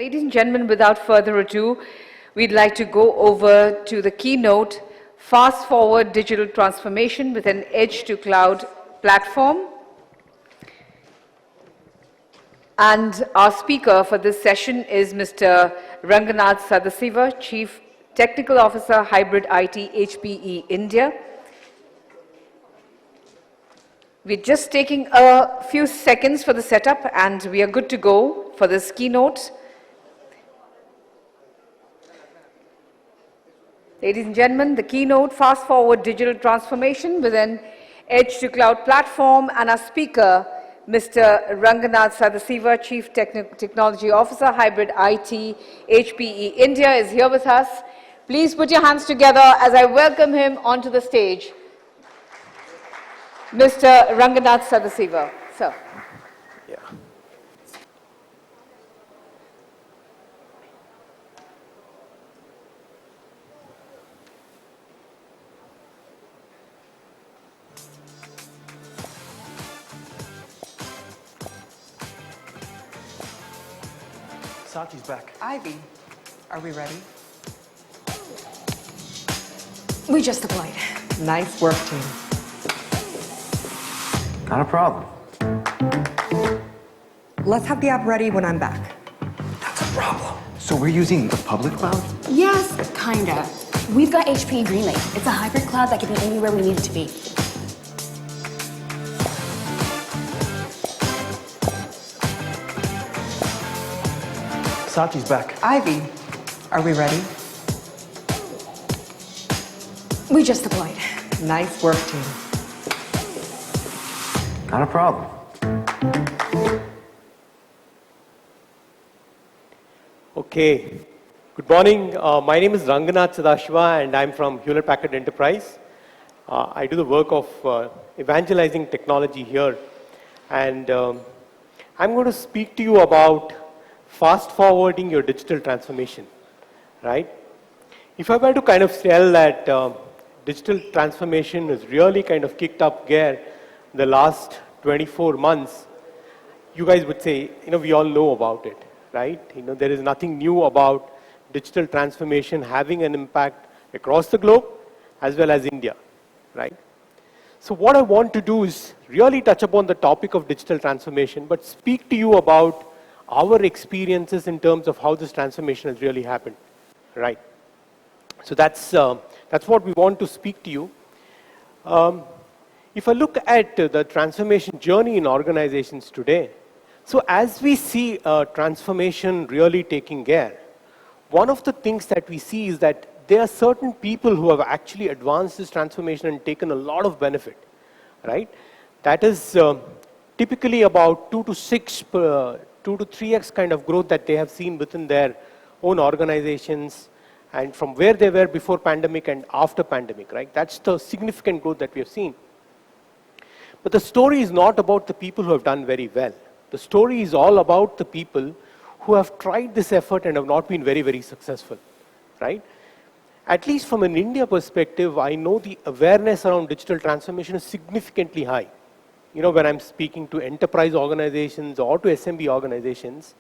Ladies and gentlemen, without further ado, we'd like to go over to the keynote, Fast Forward Digital Transformation with an Edge to Cloud Platform. And our speaker for this session is Mr. Ranganath Sadasiva, Chief Technical Officer, Hybrid IT, HPE India. We're just taking a few seconds for the setup and we are good to go for this keynote. Ladies and gentlemen, the keynote, Fast Forward Digital Transformation with an Edge to Cloud Platform, and our speaker, Mr. Ranganath Sadasiva, Chief Technology Officer, Hybrid IT, HPE India, is here with us. Please put your hands together as I welcome him onto the stage. Mr. Ranganath Sadasiva, sir. Yeah. Sachi's back. Ivy, are we ready? We just deployed. Nice work, team. Not a problem. Let's have the app ready when I'm back. That's a problem. So we're using the public cloud? Yes, kinda. We've got HPE GreenLake. It's a hybrid cloud that can be anywhere we need it to be. Sachi's back. Ivy, are we ready? We just deployed. Nice work, team. Not a problem. Okay. Good morning. My name is Ranganath Sadasiva and I'm from Hewlett-Packard Enterprise. I do the work of evangelizing technology here. And I'm going to speak to you about fast forwarding your digital transformation, right? If I were to kind of tell that digital transformation is really kind of kicked up gear the last 24 months, you guys would say, we all know about it, right? There is nothing new about digital transformation having an impact across the globe as well as India, right? So what I want to do is really touch upon the topic of digital transformation, but speak to you about our experiences in terms of how this transformation has really happened, right? So that's what we want to speak to you. If I look at the transformation journey in organizations today, so as we see transformation really taking gear, one of the things that we see is that there are certain people who have actually advanced this transformation and taken a lot of benefit, right? That is typically about 2 to 3x kind of growth that they have seen within their own organizations and from where they were before pandemic and after pandemic, right? That's the significant growth that we have seen. But the story is not about the people who have done very well. The story is all about the people who have tried this effort and have not been very, very successful, right? At least from an India perspective, I know the awareness around digital transformation is significantly high. When I'm speaking to enterprise organizations or to SMB organizations,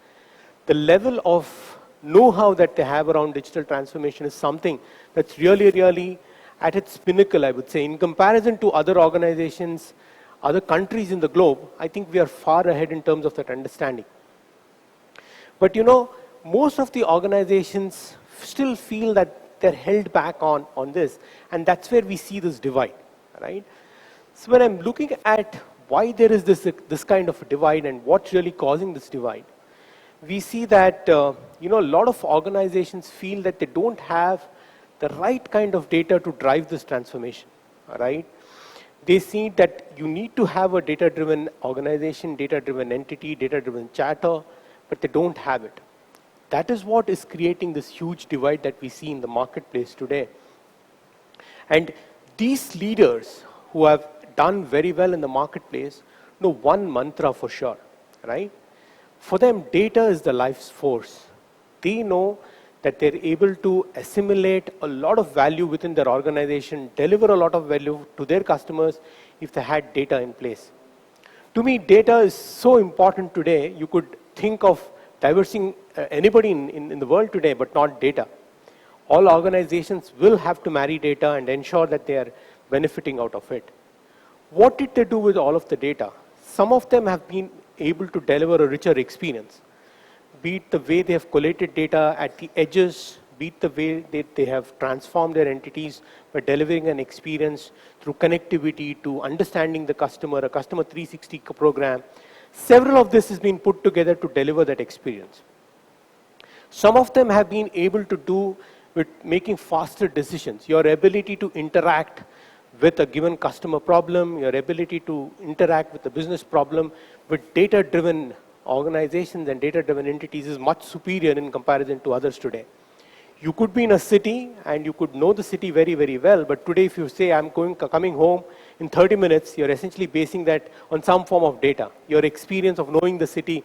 the level of know-how that they have around digital transformation is something that's really, really at its pinnacle, I would say. In comparison to other organizations, other countries in the globe, I think we are far ahead in terms of that understanding. But most of the organizations still feel that they're held back on this, and that's where we see this divide, right? So when I'm looking at why there is this kind of a divide and what's really causing this divide, we see that a lot of organizations feel that they don't have the right kind of data to drive this transformation, right? They see that you need to have a data-driven organization, data-driven entity, data-driven charter, but they don't have it. That is what is creating this huge divide that we see in the marketplace today. And these leaders who have done very well in the marketplace know one mantra for sure, right? For them, data is the life's force. They know that they're able to assimilate a lot of value within their organization, deliver a lot of value to their customers if they had data in place. To me, data is so important today, you could think of diversing anybody in the world today, but not data. All organizations will have to marry data and ensure that they are benefiting out of it. What did they do with all of the data? Some of them have been able to deliver a richer experience, be it the way they have collated data at the edges, be it the way they have transformed their entities by delivering an experience through connectivity to understanding the customer, a customer 360 program. Several of this has been put together to deliver that experience. Some of them have been able to do with making faster decisions, your ability to interact with a given customer problem, your ability to interact with the business problem with data-driven organizations and data-driven entities is much superior in comparison to others today. You could be in a city and you could know the city very, very well, but today if you say, I'm coming home in 30 minutes, you're essentially basing that on some form of data. Your experience of knowing the city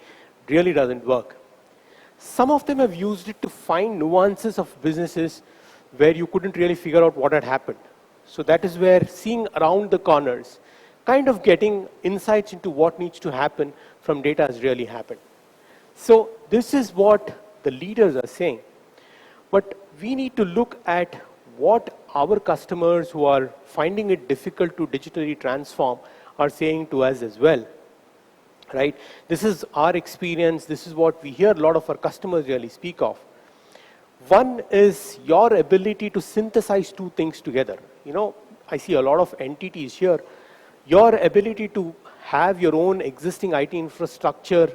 really doesn't work. Some of them have used it to find nuances of businesses where you couldn't really figure out what had happened. So that is where seeing around the corners, kind of getting insights into what needs to happen from data has really happened. So this is what the leaders are saying. But we need to look at what our customers who are finding it difficult to digitally transform are saying to us as well. Right? This is our experience. This is what we hear a lot of our customers really speak of. One is your ability to synthesize two things together. You know, I see a lot of entities here. Your ability to have your own existing IT infrastructure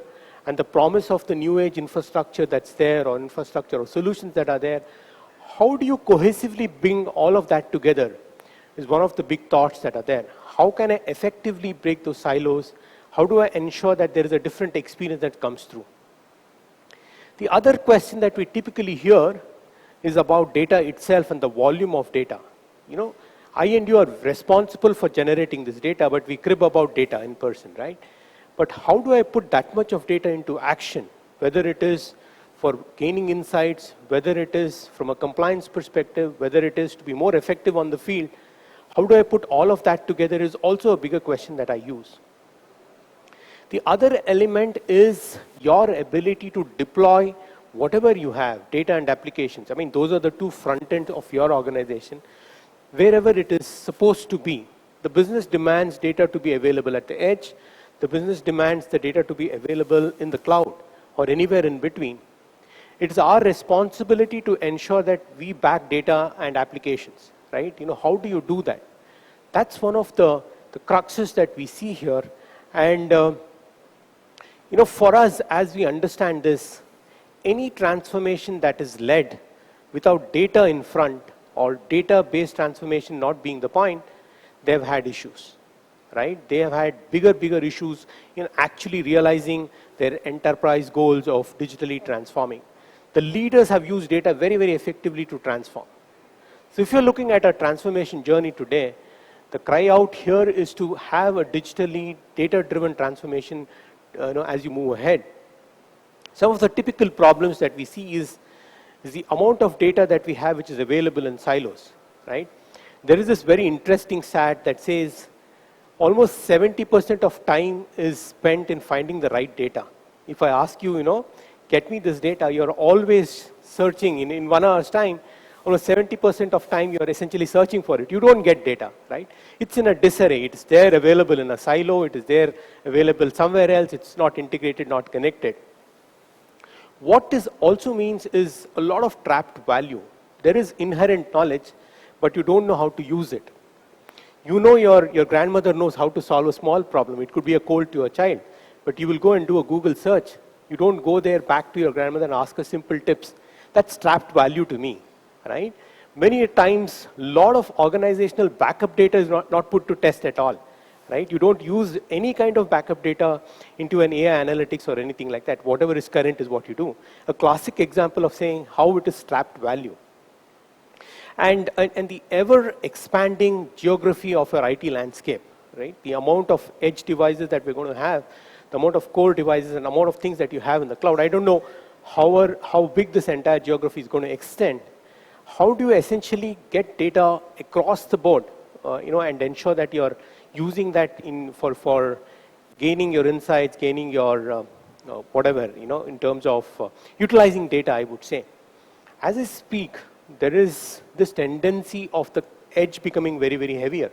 and the promise of the new age infrastructure that's there, or infrastructure or solutions that are there, how do you cohesively bring all of that together is one of the big thoughts that are there. How can I effectively break those silos? How do I ensure that there is a different experience that comes through? The other question that we typically hear is about data itself and the volume of data. You know, I and you are responsible for generating this data, but we crib about data in person, right? But how do I put that much of data into action, whether it is for gaining insights, whether it is from a compliance perspective, whether it is to be more effective on the field? How do I put all of that together is also a bigger question that I use. The other element is your ability to deploy whatever you have, data and applications. I mean, those are the two front ends of your organization, wherever it is supposed to be. The business demands data to be available at the edge. The business demands the data to be available in the cloud or anywhere in between. It is our responsibility to ensure that we back data and applications, right? You know, how do you do that? That's one of the cruxes that we see here. And you know, for us, as we understand this, any transformation that is led without data in front or data-based transformation not being the point, they've had issues, right? They have had bigger issues in actually realizing their enterprise goals of digitally transforming. The leaders have used data very, very effectively to transform. So if you're looking at a transformation journey today, the cry out here is to have a digitally data-driven transformation as you move ahead. Some of the typical problems that we see is the amount of data that we have which is available in silos, right? There is this very interesting stat that says almost 70% of time is spent in finding the right data. If I ask you, get me this data, you're always searching in 1 hour's time. Almost 70% of time you're essentially searching for it. You don't get data, right? It's in a disarray. It's there available in a silo. It is there available somewhere else. It's not integrated, not connected. What this also means is a lot of trapped value. There is inherent knowledge, but you don't know how to use it. You know your grandmother knows how to solve a small problem. It could be a cold to a child, but you will go and do a Google search. You don't go there back to your grandmother and ask her simple tips. That's trapped value to me, right? Many times, a lot of organizational backup data is not put to test at all, right? You don't use any kind of backup data into an AI analytics or anything like that. Whatever is current is what you do. A classic example of saying how it is trapped value. And the ever-expanding geography of your IT landscape, right? The amount of edge devices that we're going to have, the amount of core devices and the amount of things that you have in the cloud. I don't know how big this entire geography is going to extend. How do you essentially get data across the board, and ensure that you're using that for gaining your insights, gaining your whatever, in terms of utilizing data, I would say. As I speak, there is this tendency of the edge becoming very, very heavier.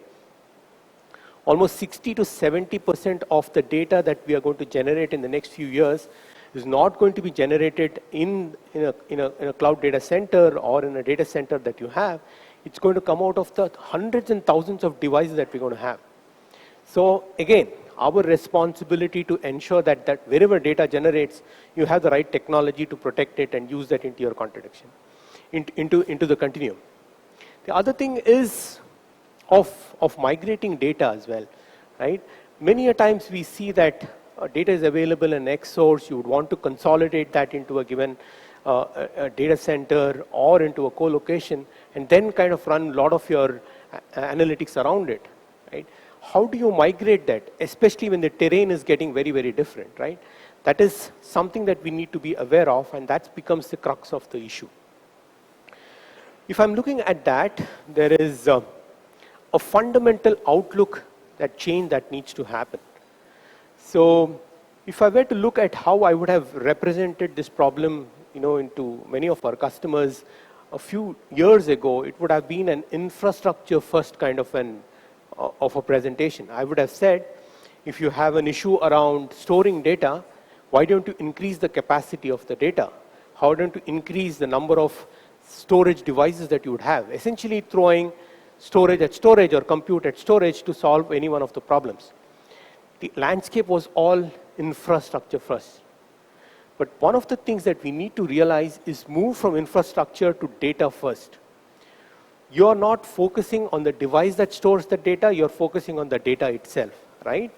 Almost 60 to 70% of the data that we are going to generate in the next few years is not going to be generated in a cloud data center or in a data center that you have. It's going to come out of the hundreds and thousands of devices that we're going to have. So again, our responsibility to ensure that wherever data generates, you have the right technology to protect it and use that into your contradiction, into the continuum. The other thing is of migrating data as well, right? Many a times we see that data is available in X source. You would want to consolidate that into a given a data center or into a co-location, and then kind of run a lot of your analytics around it, right? How do you migrate that, especially when the terrain is getting very, very different, right? That is something that we need to be aware of, and that becomes the crux of the issue. If I'm looking at that, there is a fundamental outlook change that needs to happen. So if I were to look at how I would have represented this problem, into many of our customers a few years ago, it would have been an infrastructure first kind of a presentation. I would have said, if you have an issue around storing data, why don't you increase the capacity of the data? How don't you increase the number of storage devices that you would have? Essentially throwing storage at storage or compute at storage to solve any one of the problems. The landscape was all infrastructure first. But one of the things that we need to realize is move from infrastructure to data first. You're not focusing on the device that stores the data, you're focusing on the data itself, right?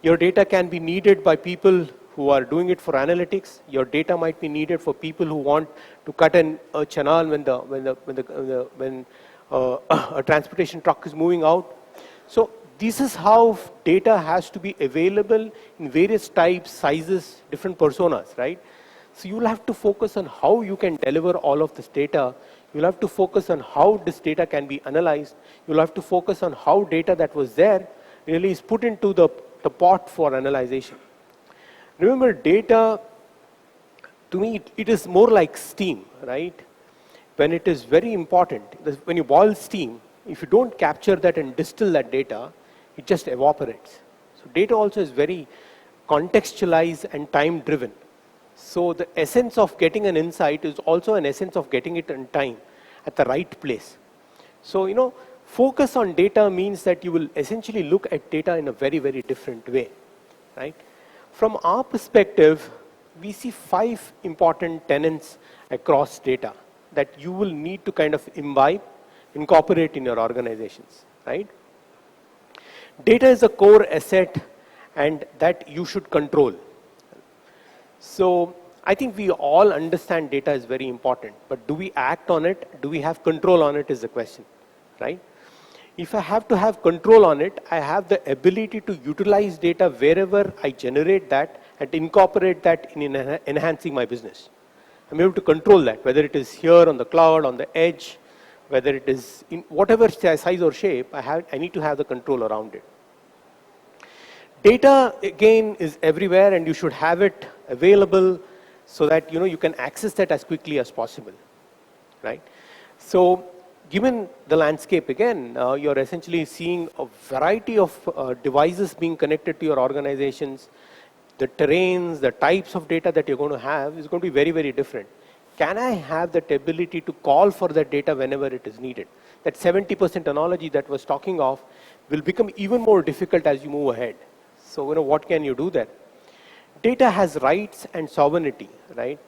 Your data can be needed by people who are doing it for analytics. Your data might be needed for people who want to cut a channel when a transportation truck is moving out. So this is how data has to be available in various types, sizes, different personas, right? So you'll have to focus on how you can deliver all of this data. You'll have to focus on how this data can be analyzed. You'll have to focus on how data that was there really is put into the pot for analyzation. Remember, data, to me, it is more like steam, right? When it is very important, when you boil steam, if you don't capture that and distill that data, it just evaporates. So data also is very contextualized and time driven. So the essence of getting an insight is also an essence of getting it in time at the right place. So, focus on data means that you will essentially look at data in a very, very different way, right? From our perspective, we see 5 important tenets across data that you will need to kind of incorporate in your organizations, right? Data is a core asset and that you should control. So I think we all understand data is very important, but do we act on it? Do we have control on it is the question, right? If I have to have control on it, I have the ability to utilize data wherever I generate that and incorporate that in enhancing my business. I'm able to control that, whether it is here on the cloud, on the edge, whether it is in whatever size or shape, I need to have the control around it. Data, again, is everywhere and you should have it available so that you can access that as quickly as possible, right? So given the landscape, again, you're essentially seeing a variety of devices being connected to your organizations. The terrains, the types of data that you're going to have is going to be very, very different. Can I have that ability to call for that data whenever it is needed? That 70% analogy that was talking of will become even more difficult as you move ahead. So, what can you do there? Data has rights and sovereignty, right?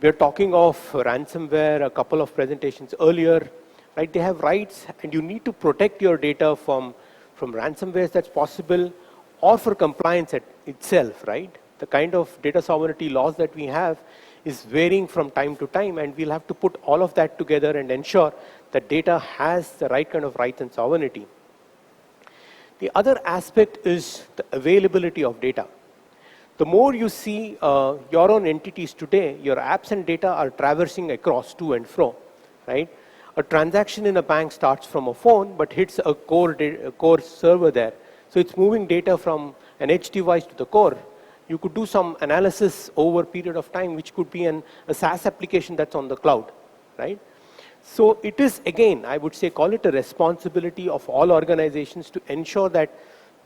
We're talking of ransomware a couple of presentations earlier, right? They have rights and you need to protect your data from ransomware that's possible or for compliance itself, right? The kind of data sovereignty laws that we have is varying from time to time, and we'll have to put all of that together and ensure that data has the right kind of rights and sovereignty. The other aspect is the availability of data. The more you see your own entities today, your apps and data are traversing across to and fro, right? A transaction in a bank starts from a phone, but hits a core server there. So it's moving data from an edge device to the core. you could do some analysis over a period of time, which could be a SaaS application that's on the cloud, right? So it is, again, I would say, call it a responsibility of all organizations to ensure that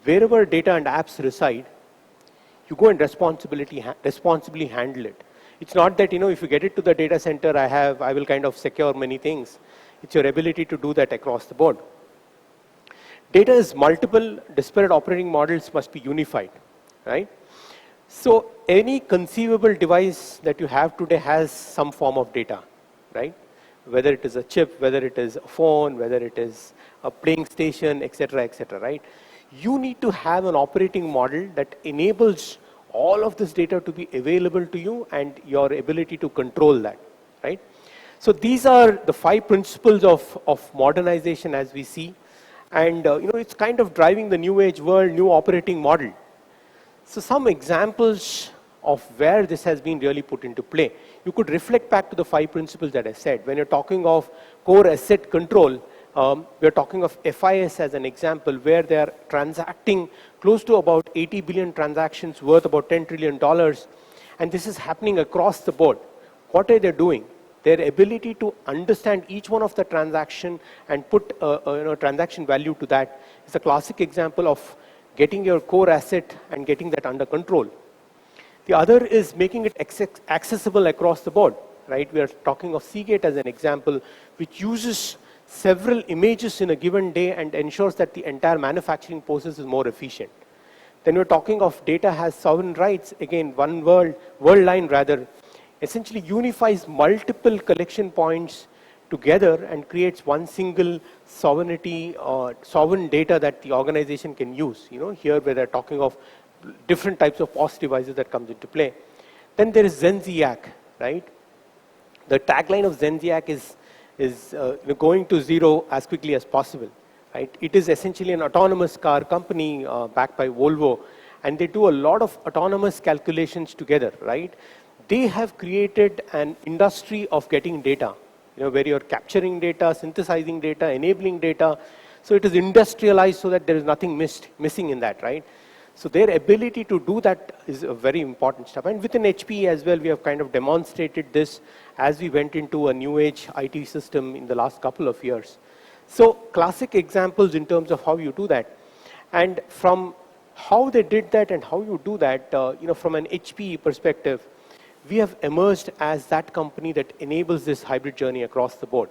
wherever data and apps reside, you go and responsibly handle it. It's not that, if you get it to the data center, I will kind of secure many things. It's your ability to do that across the board. Data is multiple, disparate operating models must be unified, right? So any conceivable device that you have today has some form of data, right? Whether it is a chip, whether it is a phone, whether it is a playing station, etc., right? You need to have an operating model that enables all of this data to be available to you and your ability to control that, right? So these are the 5 principles of modernization as we see. And it's kind of driving the new age world, new operating model. So some examples of where this has been really put into play. You could reflect back to the 5 principles that I said. When you're talking of core asset control, we're talking of FIS as an example where they are transacting close to about 80 billion transactions worth about $10 trillion. And this is happening across the board. What are they doing? Their ability to understand each one of the transaction and put transaction value to that is a classic example of getting your core asset and getting that under control. The other is making it accessible across the board, right? We are talking of Seagate as an example, which uses several images in a given day and ensures that the entire manufacturing process is more efficient. Then we're talking of data has sovereign rights. Again, one world line rather, essentially unifies multiple collection points together and creates one single sovereignty or sovereign data that the organization can use. Here where they're talking of different types of POS devices that comes into play. Then there is Zenziac, right? The tagline of Zenziac is going to zero as quickly as possible, right? It is essentially an autonomous car company backed by Volvo, and they do a lot of autonomous calculations together, right? They have created an industry of getting data, where you're capturing data, synthesizing data, enabling data. So it is industrialized so that there is nothing missing in that, right? So their ability to do that is a very important stuff. And within HP as well, we have kind of demonstrated this as we went into a new age IT system in the last couple of years. So classic examples in terms of how you do that. And from how they did that and how you do that, from an HP perspective, we have emerged as that company that enables this hybrid journey across the board.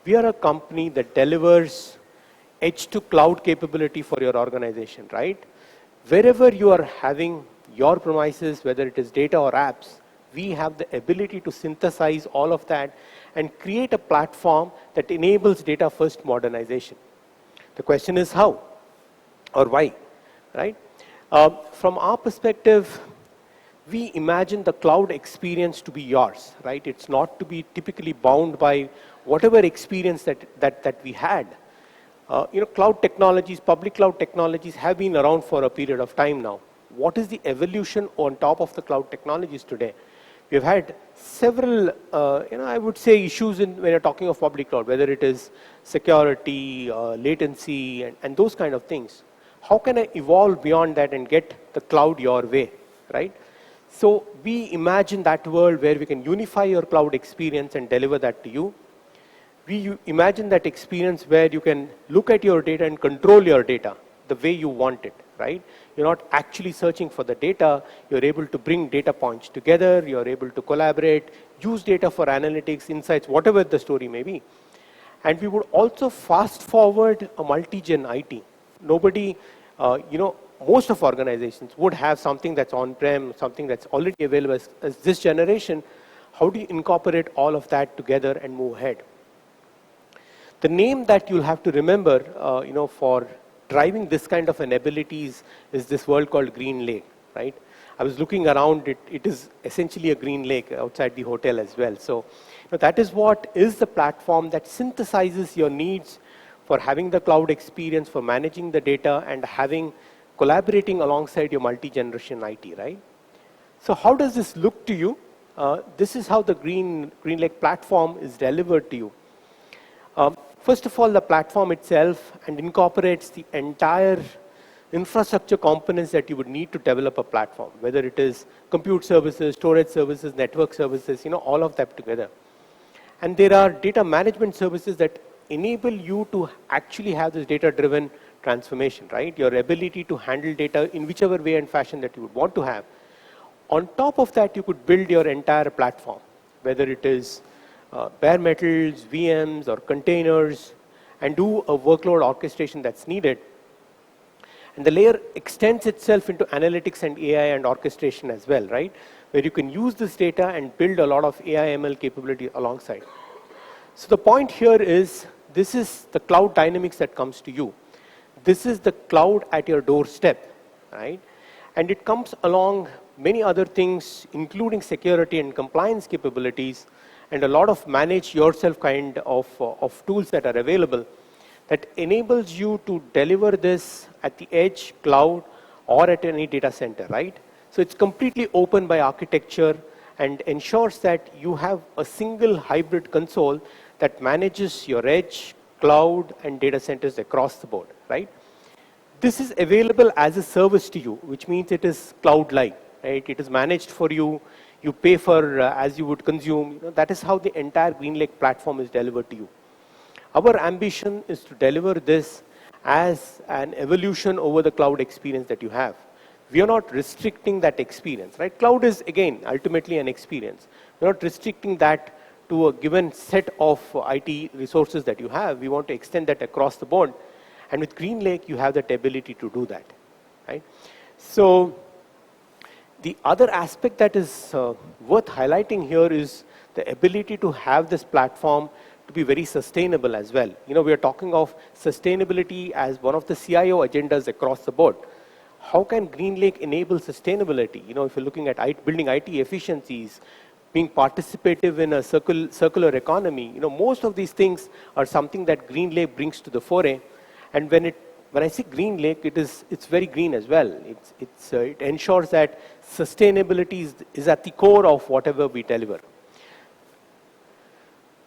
We are a company that delivers edge to cloud capability for your organization, right? Wherever you are having your premises, whether it is data or apps, we have the ability to synthesize all of that and create a platform that enables data-first modernization. The question is how or why, right? From our perspective, we imagine the cloud experience to be yours, right? It's not to be typically bound by whatever experience that we had. Cloud technologies, public cloud technologies have been around for a period of time now. What is the evolution on top of the cloud technologies today? We've had several, I would say issues when you're talking of public cloud, whether it is security, latency, and those kind of things. How can I evolve beyond that and get the cloud your way, right? So we imagine that world where we can unify your cloud experience and deliver that to you. We imagine that experience where you can look at your data and control your data the way you want it, right? You're not actually searching for the data. You're able to bring data points together. You're able to collaborate, use data for analytics, insights, whatever the story may be. And we would also fast forward a multi-gen IT. Nobody, most of organizations would have something that's on-prem, something that's already available as this generation. How do you incorporate all of that together and move ahead? The name that you'll have to remember, for driving this kind of an abilities is this world called Green Lake, right? I was looking around, it is essentially a green lake outside the hotel as well. So that is what is the platform that synthesizes your needs for having the cloud experience, for managing the data, and collaborating alongside your multi-generation IT, right? So how does this look to you? This is how the Green Lake platform is delivered to you. First of all, the platform itself and incorporates the entire infrastructure components that you would need to develop a platform, whether it is compute services, storage services, network services, all of that together. And there are data management services that enable you to actually have this data-driven transformation, right? Your ability to handle data in whichever way and fashion that you would want to have. On top of that, you could build your entire platform, whether it is bare metals, VMs, or containers, and do a workload orchestration that's needed. And the layer extends itself into analytics and AI and orchestration as well, right? Where you can use this data and build a lot of AI ML capability alongside. So the point here is, this is the cloud dynamics that comes to you. This is the cloud at your doorstep, right? And it comes along many other things, including security and compliance capabilities, and a lot of manage yourself kind of tools that are available that enables you to deliver this at the edge, cloud, or at any data center, right? So it's completely open by architecture and ensures that you have a single hybrid console that manages your edge, cloud, and data centers across the board, right? This is available as a service to you, which means it is cloud-like, right? It is managed for you. You pay for as you would consume. That is how the entire GreenLake platform is delivered to you. Our ambition is to deliver this as an evolution over the cloud experience that you have. We are not restricting that experience, right? Cloud is, again, ultimately an experience. We're not restricting that to a given set of IT resources that you have. We want to extend that across the board. And with GreenLake, you have that ability to do that, right? So the other aspect that is worth highlighting here is the ability to have this platform to be very sustainable as well. We are talking of sustainability as one of the CIO agendas across the board. How can GreenLake enable sustainability? If you're looking at building IT efficiencies, being participative in a circular economy, most of these things are something that GreenLake brings to the foray. And when I say GreenLake, it's very green as well. It ensures that sustainability is at the core of whatever we deliver.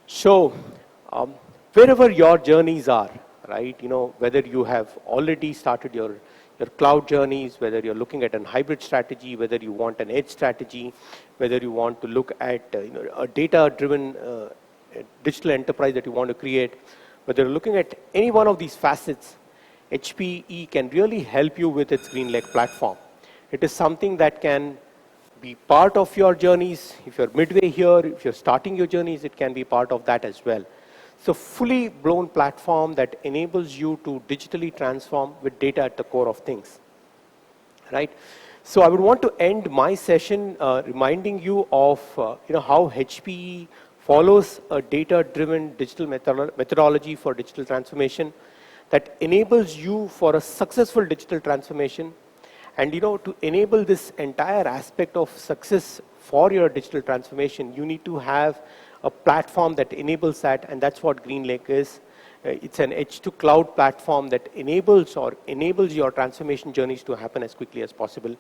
So, wherever your journeys are, right? Whether you have already started your cloud journeys, whether you're looking at a hybrid strategy, whether you want an edge strategy, whether you want to look at a data-driven digital enterprise that you want to create, whether you're looking at any one of these facets, HPE can really help you with its GreenLake platform. It is something that can be part of your journeys. If you're midway here, if you're starting your journeys, it can be part of that as well. So fully blown platform that enables you to digitally transform with data at the core of things, right? So I would want to end my session reminding you of how HPE follows a data-driven digital methodology for digital transformation that enables you for a successful digital transformation. And to enable this entire aspect of success for your digital transformation, you need to have a platform that enables that, and that's what GreenLake is. It's an edge-to-cloud platform that enables your transformation journeys to happen as quickly as possible.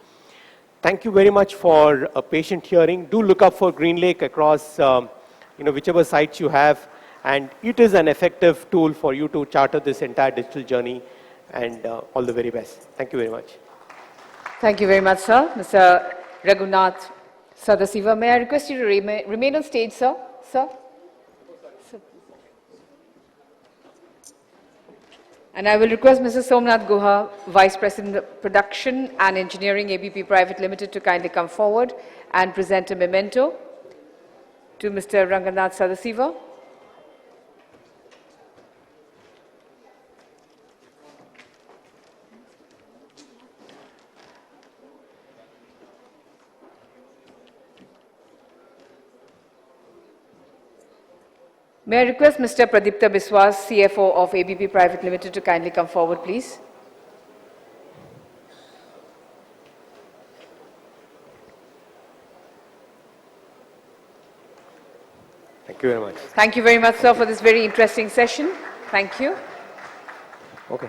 Thank you very much for a patient hearing. Do look up for GreenLake across whichever sites you have, and it is an effective tool for you to charter this entire digital journey, and all the very best. Thank you very much. Thank you very much, sir. Mr. Ranganath Sadasiva, may I request you to remain on stage, sir? Sir? And I will request Mr. Somnath Guha, Vice President of Production and Engineering, ABP Private Limited, to kindly come forward and present a memento to Mr. Ranganath Sadasiva. May I request Mr. Pradipta Biswas, CFO of ABP Private Limited, to kindly come forward, please. Thank you very much. Thank you very much, sir, for this very interesting session. Thank you. Okay.